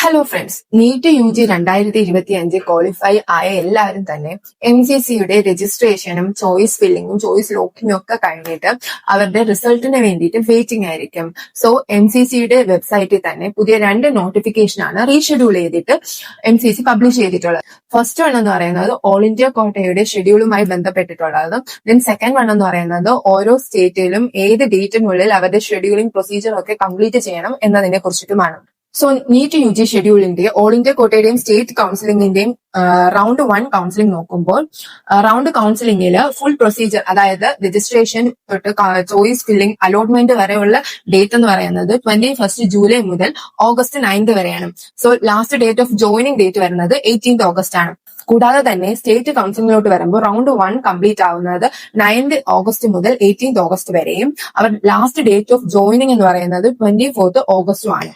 Hello friends, NEET UG 2025 qualify ആയ എല്ലാവരും തന്നെ MCCയുടെ രജിസ്ട്രേഷനും ചോയ്സ് ഫില്ലിങ്ങും ചോയ്സ് ലോക്കിങ്ങും ഒക്കെ കഴിഞ്ഞിട്ട് അവരുടെ റിസൾട്ടിന് വേണ്ടിയിട്ട് വെയിറ്റിംഗ് ആയിരിക്കും. സോ MCCയുടെ വെബ്സൈറ്റിൽ തന്നെ പുതിയ 2 നോട്ടിഫിക്കേഷൻ ആണ് റീഷെഡ്യൂൾ ചെയ്തിട്ട് MCC പബ്ലിഷ് ചെയ്തിട്ടുള്ളത്. ഫസ്റ്റ് വൺ എന്ന് പറയുന്നത് ഓൾ ഇന്ത്യ കോട്ടയുടെ ഷെഡ്യൂളുമായി ബന്ധപ്പെട്ടിട്ടുള്ളതും ദെൻ സെക്കൻഡ് വൺ എന്ന് പറയുന്നത് ഓരോ സ്റ്റേറ്റിലും ഏത് ഡേറ്റിനുള്ളിൽ അവരുടെ ഷെഡ്യൂളിംഗ് പ്രൊസീജിയർ ഒക്കെ കംപ്ലീറ്റ് ചെയ്യണം എന്നതിനെ കുറിച്ചിട്ടുമാണ്. സോ നീറ്റ് UG ഷെഡ്യൂളിന്റെ ഓൾ ഇന്ത്യ കോട്ടയുടെയും സ്റ്റേറ്റ് കൗൺസിലിംഗിന്റെയും റൗണ്ട് 1 കൗൺസിലിംഗ് നോക്കുമ്പോൾ റൗണ്ട് കൗൺസിലിംഗിൽ ഫുൾ പ്രൊസീജിയർ, അതായത് രജിസ്ട്രേഷൻ തൊട്ട് ചോയ്സ് ഫില്ലിംഗ് അലോട്ട്മെന്റ് വരെയുള്ള ഡേറ്റ് എന്ന് പറയുന്നത് 21 ജൂലൈ മുതൽ ഓഗസ്റ്റ് 9 വരെയാണ്. So last date of joining date വരുന്നത് 18 ഓഗസ്റ്റ് ആണ്. കൂടാതെ തന്നെ സ്റ്റേറ്റ് കൗൺസിലിംഗിലോട്ട് വരുമ്പോൾ റൗണ്ട് 1 കംപ്ലീറ്റ് ആവുന്നത് 9 ഓഗസ്റ്റ് മുതൽ 18 ഓഗസ്റ്റ് വരെയും അവർ ലാസ്റ്റ് ഡേറ്റ് ഓഫ് ജോയിനിങ് എന്ന് പറയുന്നത് 24 ഓഗസ്റ്റും ആണ്.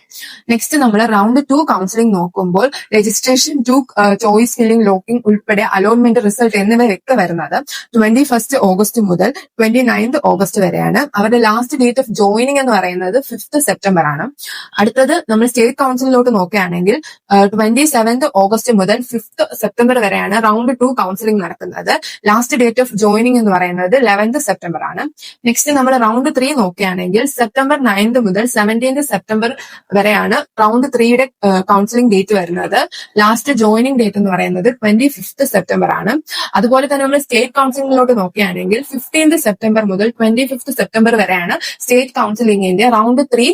നെക്സ്റ്റ് നമ്മൾ റൗണ്ട് 2 കൗൺസിലിംഗ് നോക്കുമ്പോൾ registration to choice filling locking ഉൾപ്പെടെ അലോട്ട്മെന്റ് റിസൾട്ട് എന്നിവയൊക്കെ വരുന്നത് 21 ഓഗസ്റ്റ് മുതൽ 29 ഓഗസ്റ്റ് വരെയാണ്. അവരുടെ ലാസ്റ്റ് ഡേറ്റ് ഓഫ് ജോയിനിങ് എന്ന് പറയുന്നത് 5 സെപ്റ്റംബർ ആണ്. അടുത്തത് നമ്മൾ സ്റ്റേറ്റ് കൗൺസിലിലോട്ട് നോക്കുകയാണെങ്കിൽ 27 ഓഗസ്റ്റ് മുതൽ 5 സെപ്റ്റംബർ വരെയാണ് റൗണ്ട് 2 കൗൺസിലിംഗ് നടക്കുന്നത്. ലാസ്റ്റ് ഡേറ്റ് ഓഫ് ജോയിനിങ് എന്ന് പറയുന്നത് 11 സെപ്റ്റംബർ ആണ്. നെക്സ്റ്റ് നമ്മൾ റൗണ്ട് 3 നോക്കുകയാണെങ്കിൽ സെപ്റ്റംബർ 9 മുതൽ 17 സെപ്റ്റംബർ വരെയാണ് റൗണ്ട് 3യുടെ കൗൺസിലിംഗ് ഡേറ്റ് വരുന്നത്. ലാസ്റ്റ് ജോയിനിങ് ഡേറ്റ് എന്ന് പറയുന്നത് 25 സെപ്റ്റംബർ ആണ്. അതുപോലെ തന്നെ നമ്മൾ സ്റ്റേറ്റ് കൗൺസിലിംഗിലോട്ട് നോക്കുകയാണെങ്കിൽ 15 സെപ്റ്റംബർ മുതൽ 25 സെപ്റ്റംബർ വരെയാണ് സ്റ്റേറ്റ് കൗൺസിലിംഗിന്റെ റൗണ്ട് 3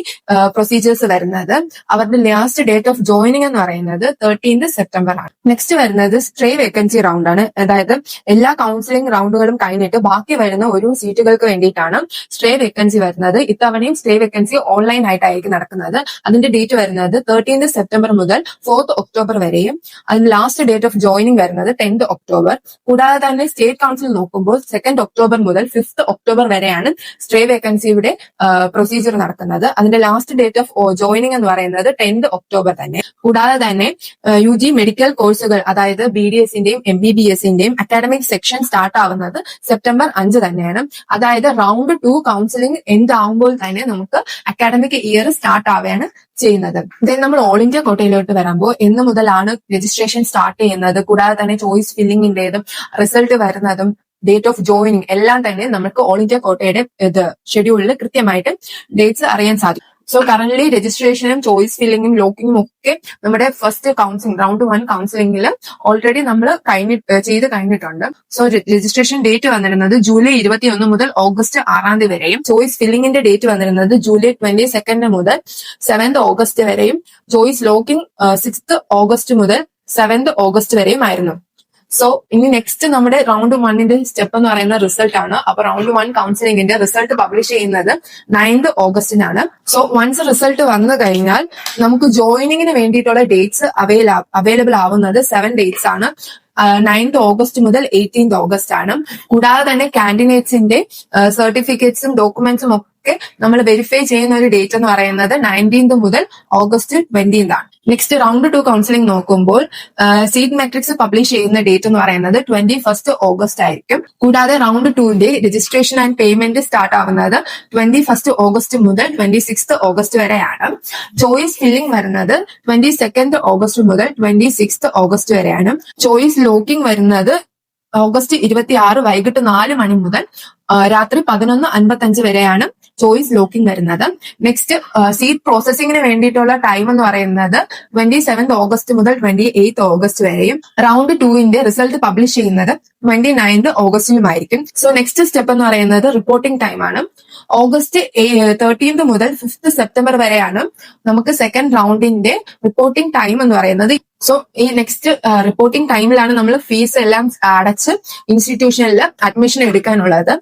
പ്രൊസീജിയേഴ്സ് വരുന്നത്. അവരുടെ ലാസ്റ്റ് ഡേറ്റ് ഓഫ് ജോയിനിങ് എന്ന് പറയുന്നത് 13 സെപ്റ്റംബർ ആണ്. നെക്സ്റ്റ് വരുന്നത് സ്ട്രേ വേക്കൻസി റൗണ്ട് ആണ്. അതായത് എല്ലാ കൗൺസിലിംഗ് റൗണ്ടുകളും കഴിഞ്ഞിട്ട് ബാക്കി വരുന്ന ഒരു സീറ്റുകൾക്ക് വേണ്ടിയിട്ടാണ് സ്ട്രേ വേക്കൻസി വരുന്നത്. ഇത്തവണയും സ്ട്രേ വേക്കൻസി ഓൺലൈൻ ആയിട്ടായിരിക്കും നടക്കുന്നത്. അതിന്റെ ഡേറ്റ് വരുന്നത് 13 സെപ്റ്റംബർ മുതൽ 4 ഒക്ടോബർ വരെയും അതിന് ലാസ്റ്റ് ഡേറ്റ് ഓഫ് ജോയിനിങ് വരുന്നത് 10 ഒക്ടോബർ. കൂടാതെ തന്നെ സ്റ്റേറ്റ് കൗൺസിൽ നോക്കുമ്പോൾ 2 ഒക്ടോബർ മുതൽ 5 ഒക്ടോബർ വരെയാണ് സ്ട്രേ വേക്കൻസിയുടെ പ്രൊസീജിയർ നടക്കുന്നത്. അതിന്റെ ലാസ്റ്റ് ഡേറ്റ് ഓഫ് ജോയിനിങ് എന്ന് പറയുന്നത് 10 ഒക്ടോബർ തന്നെ. കൂടാതെ തന്നെ UG മെഡിക്കൽ കോഴ്സുകൾ, അതായത് BDSന്റെയും MBBSന്റെയും അക്കാഡമിക് സെക്ഷൻ സ്റ്റാർട്ട് ആവുന്നത് സെപ്റ്റംബർ 5 തന്നെയാണ്. അതായത് റൗണ്ട് 2 കൗൺസിലിംഗ് എൻഡ് ആവുമ്പോൾ തന്നെ നമുക്ക് അക്കാഡമിക് ഇയർ സ്റ്റാർട്ട് ആവുകയാണ് ചെയ്യുന്നത്. ദെൻ നമ്മൾ ഓൾ ഇന്ത്യ കോട്ടയിലോട്ട് വരുമ്പോൾ എന്ന് മുതലാണ് രജിസ്ട്രേഷൻ സ്റ്റാർട്ട് ചെയ്യുന്നത്, കൂടാതെ തന്നെ ചോയ്സ് ഫില്ലിംഗിന്റേതും റിസൾട്ട് വരുന്നതും ഡേറ്റ് ഓഫ് ജോയിനിങ് എല്ലാം തന്നെ നമുക്ക് ഓൾ ഇന്ത്യ കോട്ടയുടെ ഷെഡ്യൂളിൽ കൃത്യമായിട്ട് ഡേറ്റ്സ് അറിയാൻ സാധിക്കും. സോ കറന്റ്ലി രജിസ്ട്രേഷനും ചോയ്സ് ഫില്ലിങ്ങും ലോക്കിങ്ങും ഒക്കെ നമ്മുടെ ഫസ്റ്റ് കൗൺസിലിംഗ് റൗണ്ട് 1 കൗൺസിലിംഗിൽ ഓൾറെഡി നമ്മൾ ചെയ്ത് കഴിഞ്ഞിട്ടുണ്ട്. സോ രജിസ്ട്രേഷൻ ഡേറ്റ് വന്നിരുന്നത് ജൂലൈ 21 മുതൽ ഓഗസ്റ്റ് 6 വരെയും ചോയ്സ് ഫില്ലിംഗിന്റെ ഡേറ്റ് വന്നിരുന്നത് ജൂലൈ 22 മുതൽ 7 ഓഗസ്റ്റ് വരെയും ചോയ്സ് ലോക്കിംഗ് 6 ഓഗസ്റ്റ് മുതൽ 7 ഓഗസ്റ്റ് വരെയും ആയിരുന്നു. സോ ഇനി നെക്സ്റ്റ് നമ്മുടെ റൗണ്ട് 1ന്റെ സ്റ്റെപ്പ് എന്ന് പറയുന്ന റിസൾട്ട് ആണ്. അപ്പൊ റൗണ്ട് 1 കൗൺസിലിംഗിന്റെ റിസൾട്ട് പബ്ലിഷ് ചെയ്യുന്നത് 9 ഓഗസ്റ്റിനാണ്. സോ വൺസ് റിസൾട്ട് വന്നു കഴിഞ്ഞാൽ നമുക്ക് ജോയിനിങ്ങിന് വേണ്ടിയിട്ടുള്ള ഡേറ്റ്സ് അവൈലബിൾ ആവുന്നത് 7 ഡേറ്റ്സ് ആണ്. 9 ഓഗസ്റ്റ് മുതൽ 18 ഓഗസ്റ്റ് ആണ്. കൂടാതെ തന്നെ കാൻഡിഡേറ്റ്സിന്റെ സർട്ടിഫിക്കറ്റ്സും ഡോക്യുമെന്റ്സും ഒക്കെ നമ്മൾ വെരിഫൈ ചെയ്യുന്ന ഒരു ഡേറ്റ് എന്ന് പറയുന്നത് 19 മുതൽ ഓഗസ്റ്റ് 20 ആണ്. നെക്സ്റ്റ് റൗണ്ട് 2 കൗൺസിലിംഗ് നോക്കുമ്പോൾ സീറ്റ് മെട്രിക്സ് പബ്ലിഷ് ചെയ്യുന്ന ഡേറ്റ് എന്ന് പറയുന്നത് 21 ഓഗസ്റ്റ് ആയിരിക്കും. കൂടാതെ റൗണ്ട് 2ന്റെ രജിസ്ട്രേഷൻ ആൻഡ് പേയ്മെന്റ് സ്റ്റാർട്ട് ആവുന്നത് 21 ഓഗസ്റ്റ് മുതൽ 26 ഓഗസ്റ്റ് വരെയാണ്. ചോയ്സ് ഫില്ലിംഗ് വരുന്നത് 22 ഓഗസ്റ്റ് മുതൽ 26 ഓഗസ്റ്റ് വരെയാണ്. ചോയ്സ് ലോക്കിംഗ് വരുന്നത് ഓഗസ്റ്റ് 26 വൈകിട്ട് 4 മണി മുതൽ രാത്രി 11:55 വരെയാണ് ചോയ്സ് ലോക്കിംഗ് വരുന്നത്. നെക്സ്റ്റ് സീറ്റ് പ്രോസസിംഗിന് വേണ്ടിയിട്ടുള്ള ടൈം എന്ന് പറയുന്നത് 27 ഓഗസ്റ്റ് മുതൽ 28 ഓഗസ്റ്റ് വരെയും. റൗണ്ട് 2ന്റെ റിസൾട്ട് പബ്ലിഷ് ചെയ്യുന്നത് 29 ഓഗസ്റ്റിലുമായിരിക്കും. സോ നെക്സ്റ്റ് സ്റ്റെപ്പ് എന്ന് പറയുന്നത് റിപ്പോർട്ടിംഗ് ടൈം ആണ്. ഓഗസ്റ്റ് 13 മുതൽ 5 സെപ്റ്റംബർ വരെയാണ് നമുക്ക് സെക്കൻഡ് റൗണ്ടിന്റെ റിപ്പോർട്ടിംഗ് ടൈം എന്ന് പറയുന്നത്. സോ ഈ നെക്സ്റ്റ് റിപ്പോർട്ടിംഗ് ടൈമിലാണ് നമ്മൾ ഫീസ് എല്ലാം അടച്ച് ഇൻസ്റ്റിറ്റ്യൂഷനിൽ അഡ്മിഷൻ എടുക്കാനുള്ളത്.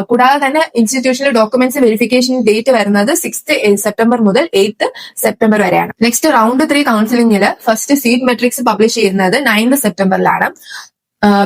കൂടാതെ തന്നെ ഇൻസ്റ്റിറ്റ്യൂഷനിൽ ഡോക്യുമെന്റ്സ് വെരിഫിക്കേഷൻ ഡേറ്റ് വരുന്നത് 6 സെപ്റ്റംബർ മുതൽ 8 സെപ്റ്റംബർ വരെയാണ്. നെക്സ്റ്റ് റൗണ്ട് 3 കൗൺസിലിംഗിൽ ഫസ്റ്റ് സീറ്റ് മെട്രിക്സ് പബ്ലിഷ് ചെയ്യുന്നത് 9 സെപ്റ്റംബറിലാണ്.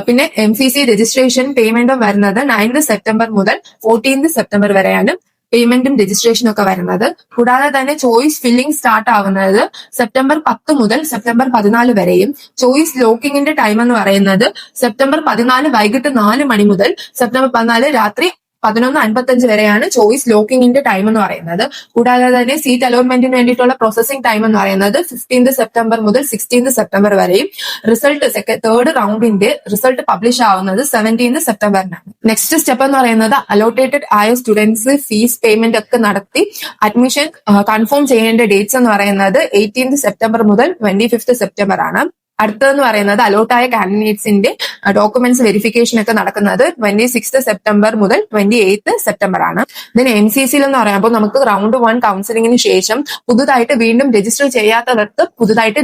പിന്നെ MCC രജിസ്ട്രേഷൻ പേയ്മെന്റും വരുന്നത് 9 സെപ്റ്റംബർ മുതൽ 14 സെപ്റ്റംബർ വരെയാണ് പേയ്മെന്റും രജിസ്ട്രേഷനും ഒക്കെ വരുന്നത്. കൂടാതെ തന്നെ ചോയ്സ് ഫില്ലിംഗ് സ്റ്റാർട്ട് ആവുന്നത് സെപ്റ്റംബർ 10 മുതൽ സെപ്റ്റംബർ 14 വരെയും ചോയ്സ് ലോക്കിങ്ങിന്റെ ടൈം എന്ന് പറയുന്നത് സെപ്റ്റംബർ 14 വൈകിട്ട് 4 മണി മുതൽ സെപ്റ്റംബർ 14 രാത്രി 11:55 വരെയാണ് ചോയ്സ് ലോക്കിങ്ങിന്റെ ടൈം എന്ന് പറയുന്നത്. കൂടാതെ തന്നെ സീറ്റ് അലോട്ട്മെന്റിന് വേണ്ടിയിട്ടുള്ള പ്രോസസിംഗ് ടൈം എന്ന് പറയുന്നത് 15 സെപ്റ്റംബർ മുതൽ 16 സെപ്റ്റംബർ വരെയും റിസൾട്ട് തേർഡ് റൗണ്ടിന്റെ റിസൾട്ട് പബ്ലിഷ് ആവുന്നത് 17 സെപ്റ്റംബറിനാണ്. നെക്സ്റ്റ് സ്റ്റെപ്പ് എന്ന് പറയുന്നത് അലോട്ടേറ്റഡ് ആയ സ്റ്റുഡൻസ് ഫീസ് പേയ്മെന്റ് ഒക്കെ നടത്തി അഡ്മിഷൻ കൺഫേം ചെയ്യേണ്ട ഡേറ്റ്സ് എന്ന് പറയുന്നത് 18 സെപ്റ്റംബർ മുതൽ 25 സെപ്റ്റംബർ ആണ്. അടുത്തതെന്ന് പറയുന്നത് അലോട്ടായ കാൻഡിഡേറ്റ്സിന്റെ ഡോക്യുമെന്റ്സ് വെരിഫിക്കേഷൻ ഒക്കെ നടക്കുന്നത് 26 സെപ്റ്റംബർ മുതൽ 28 സെപ്റ്റംബർ ആണ്. ഇതിന് MCC എന്ന് പറയുമ്പോൾ നമുക്ക് റൗണ്ട് 1 കൗൺസിലിംഗിന് ശേഷം പുതുതായിട്ട് വീണ്ടും രജിസ്റ്റർ ചെയ്യാത്തവർക്ക് പുതുതായിട്ട്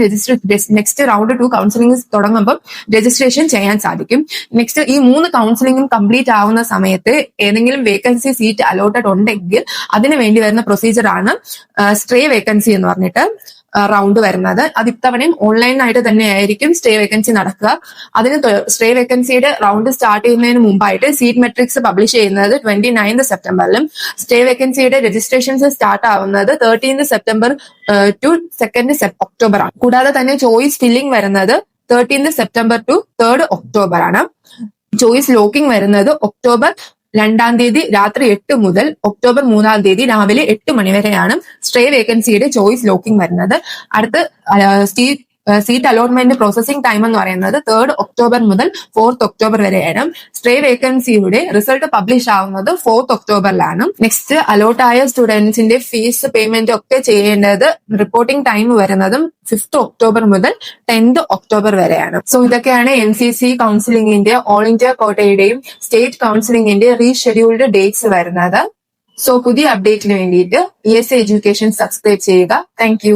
നെക്സ്റ്റ് റൗണ്ട് 2 കൗൺസിലിംഗ് തുടങ്ങുമ്പോൾ രജിസ്ട്രേഷൻ ചെയ്യാൻ സാധിക്കും. നെക്സ്റ്റ് ഈ 3 കൗൺസിലിംഗും കംപ്ലീറ്റ് ആവുന്ന സമയത്ത് ഏതെങ്കിലും വേക്കൻസി സീറ്റ് അലോട്ടഡ് ഉണ്ടെങ്കിൽ അതിന് വേണ്ടി വരുന്ന പ്രൊസീജിയർ ആണ് സ്ട്രേ വേക്കൻസി എന്ന് പറഞ്ഞിട്ട് റൗണ്ട് വരുന്നത്. അത് ഇത്തവണയും ഓൺലൈനായിട്ട് തന്നെയായിരിക്കും സ്റ്റേ വേക്കൻസി നടക്കുക. അതിന് സ്റ്റേ വേക്കൻസിയുടെ റൗണ്ട് സ്റ്റാർട്ട് ചെയ്യുന്നതിന് മുമ്പായിട്ട് സീറ്റ് മെട്രിക്സ് പബ്ലിഷ് ചെയ്യുന്നത് 29 സെപ്റ്റംബറിലും സ്റ്റേ വേക്കൻസിയുടെ രജിസ്ട്രേഷൻസ് സ്റ്റാർട്ട് ആവുന്നത് 13 സെപ്റ്റംബർ ടു 2 ഒക്ടോബർ ആണ്. കൂടാതെ തന്നെ ചോയ്സ് ഫില്ലിംഗ് വരുന്നത് 13 സെപ്റ്റംബർ ടു 3 ഒക്ടോബർ ആണ്. ചോയ്സ് ലോക്കിംഗ് വരുന്നത് ഒക്ടോബർ 2 രാത്രി 8 മുതൽ ഒക്ടോബർ 3 രാവിലെ 8 മണി വരെയാണ് സ്റ്റേ വേക്കൻസിയുടെ ചോയ്സ് ലോക്കിംഗ് വരുന്നത്. അടുത്ത് സീറ്റ് അലോട്ട്മെന്റ് പ്രോസസിംഗ് ടൈം എന്ന് പറയുന്നത് 3 ഒക്ടോബർ മുതൽ 4 ഒക്ടോബർ വരെയാണ്. സ്റ്റേ വേക്കൻസിയുടെ റിസൾട്ട് പബ്ലിഷ് ആവുന്നത് 4 ഒക്ടോബറിലാണ്. നെക്സ്റ്റ് അലോട്ട് ആയ സ്റ്റുഡൻസിന്റെ ഫീസ് പേയ്മെന്റ് ഒക്കെ ചെയ്യേണ്ടത് റിപ്പോർട്ടിംഗ് ടൈം വരുന്നതും 5 ഒക്ടോബർ മുതൽ 10 ഒക്ടോബർ വരെയാണ്. സോ ഇതൊക്കെയാണ് MCC കൗൺസിലിംഗിന്റെ ഓൾ ഇന്ത്യ കോട്ടയുടെയും സ്റ്റേറ്റ് കൗൺസിലിംഗിന്റെ റീഷെഡ്യൂൾഡ് ഡേറ്റ്സ് വരുന്നത്. സോ പുതിയ അപ്ഡേറ്റിന് വേണ്ടിയിട്ട് ESA എഡ്യൂക്കേഷൻ സബ്സ്ക്രൈബ് ചെയ്യുക. താങ്ക്